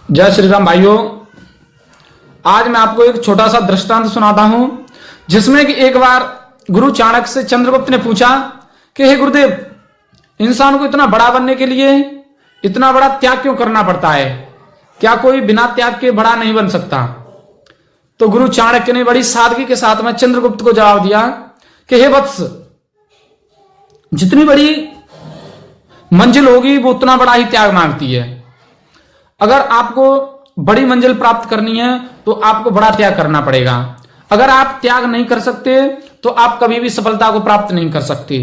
जय श्री राम भाइयों। आज मैं आपको एक छोटा सा दृष्टांत सुनाता हूं, जिसमें कि एक बार गुरु चाणक्य से चंद्रगुप्त ने पूछा कि हे गुरुदेव, इंसान को इतना बड़ा बनने के लिए इतना बड़ा त्याग क्यों करना पड़ता है? क्या कोई बिना त्याग के बड़ा नहीं बन सकता? तो गुरु चाणक्य ने बड़ी सादगी के साथ में चंद्रगुप्त को जवाब दिया कि हे वत्स, जितनी बड़ी मंजिल होगी वो उतना बड़ा ही त्याग मांगती है। अगर आपको बड़ी मंजिल प्राप्त करनी है तो आपको बड़ा त्याग करना पड़ेगा। अगर आप त्याग नहीं कर सकते तो आप कभी भी सफलता को प्राप्त नहीं कर सकते,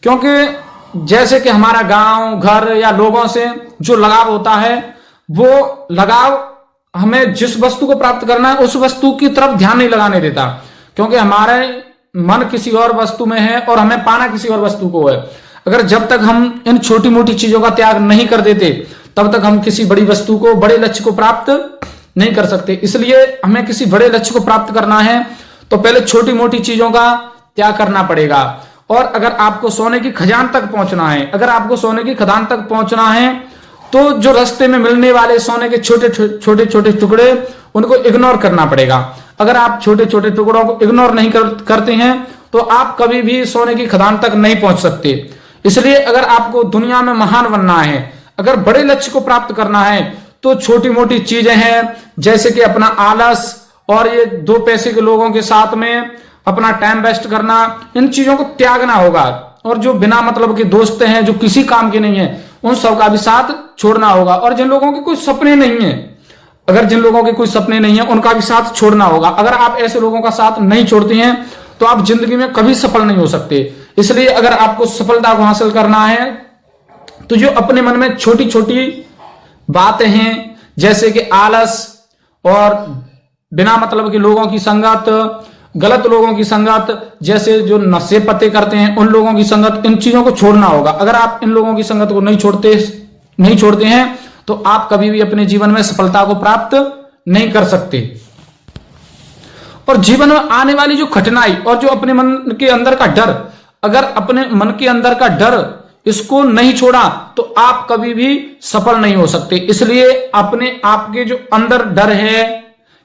क्योंकि जैसे कि हमारा गांव, घर या लोगों से जो लगाव होता है, वो लगाव हमें जिस वस्तु को प्राप्त करना है उस वस्तु की तरफ ध्यान नहीं लगाने देता, क्योंकि हमारे मन किसी और वस्तु में है और हमें पाना किसी और वस्तु को है। अगर जब तक हम इन छोटी मोटी चीजों का त्याग नहीं कर देते तब तक हम किसी बड़ी वस्तु को, बड़े लक्ष्य को प्राप्त नहीं कर सकते। इसलिए हमें किसी बड़े लक्ष्य को प्राप्त करना है तो पहले छोटी मोटी चीजों का त्याग करना पड़ेगा। और अगर आपको सोने की खदान तक पहुंचना है, तो जो रास्ते में मिलने वाले सोने के छोटे छोटे टुकड़े, उनको इग्नोर करना पड़ेगा। अगर आप छोटे छोटे टुकड़ों को इग्नोर नहीं करते हैं तो आप कभी भी सोने की खदान तक नहीं पहुंच सकते। इसलिए अगर आपको दुनिया में महान बनना है, अगर बड़े लक्ष्य को प्राप्त करना है, तो छोटी मोटी चीजें हैं जैसे कि अपना आलस और ये दो पैसे के लोगों के साथ में अपना टाइम वेस्ट करना, इन चीजों को त्यागना होगा। और जो बिना मतलब के दोस्त हैं, जो किसी काम के नहीं है, उन सब का भी साथ छोड़ना होगा। और जिन लोगों के कोई सपने नहीं है, उनका भी साथ छोड़ना होगा। अगर आप ऐसे लोगों का साथ नहीं छोड़ते हैं तो आप जिंदगी में कभी सफल नहीं हो सकते। इसलिए अगर आपको सफलता को हासिल करना है तो जो अपने मन में छोटी छोटी बातें हैं, जैसे कि आलस और बिना मतलब के लोगों की संगत, गलत लोगों की संगत, जैसे जो नशे पत्ते करते हैं उन लोगों की संगत, इन चीजों को छोड़ना होगा। अगर आप इन लोगों की संगत को नहीं छोड़ते हैं तो आप कभी भी अपने जीवन में सफलता को प्राप्त नहीं कर सकते। और जीवन में आने वाली जो कठिनाई और जो अपने मन के अंदर का डर, अगर अपने मन के अंदर का डर इसको नहीं छोड़ा तो आप कभी भी सफल नहीं हो सकते। इसलिए अपने आप के जो अंदर डर है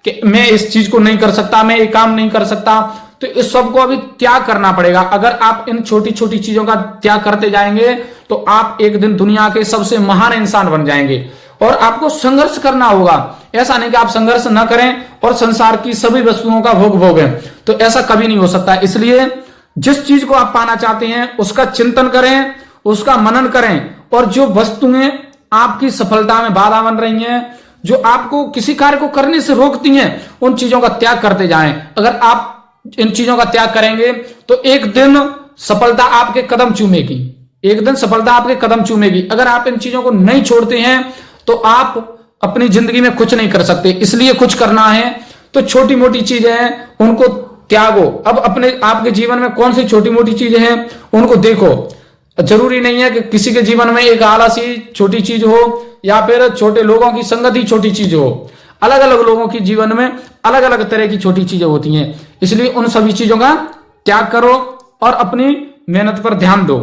कि मैं इस चीज को नहीं कर सकता, मैं ये काम नहीं कर सकता, तो इस सब को अभी त्याग करना पड़ेगा। अगर आप इन छोटी छोटी चीजों का त्याग करते जाएंगे तो आप एक दिन दुनिया के सबसे महान इंसान बन जाएंगे। और आपको संघर्ष करना होगा। ऐसा नहीं कि आप संघर्ष न करें और संसार की सभी वस्तुओं का भोग भोगें, तो ऐसा कभी नहीं हो सकता। इसलिए जिस चीज को आप पाना चाहते हैं उसका चिंतन करें, उसका मनन करें, और जो वस्तुएं आपकी सफलता में बाधा बन रही हैं, जो आपको किसी कार्य को करने से रोकती हैं, उन चीजों का त्याग करते जाएं। अगर आप इन चीजों का त्याग करेंगे तो एक दिन सफलता आपके कदम चूमेगी। अगर आप इन चीजों को नहीं छोड़ते हैं तो आप अपनी जिंदगी में कुछ नहीं कर सकते। इसलिए कुछ करना है तो छोटी मोटी चीजें हैं उनको त्यागो। अब अपने आपके जीवन में कौन सी छोटी मोटी चीजें हैं उनको देखो। जरूरी नहीं है कि किसी के जीवन में एक आलस ही छोटी चीज हो या फिर छोटे लोगों की संगत ही छोटी चीज हो। अलग अलग लोगों के जीवन में अलग अलग तरह की छोटी चीजें होती हैं। इसलिए उन सभी चीजों का त्याग करो और अपनी मेहनत पर ध्यान दो।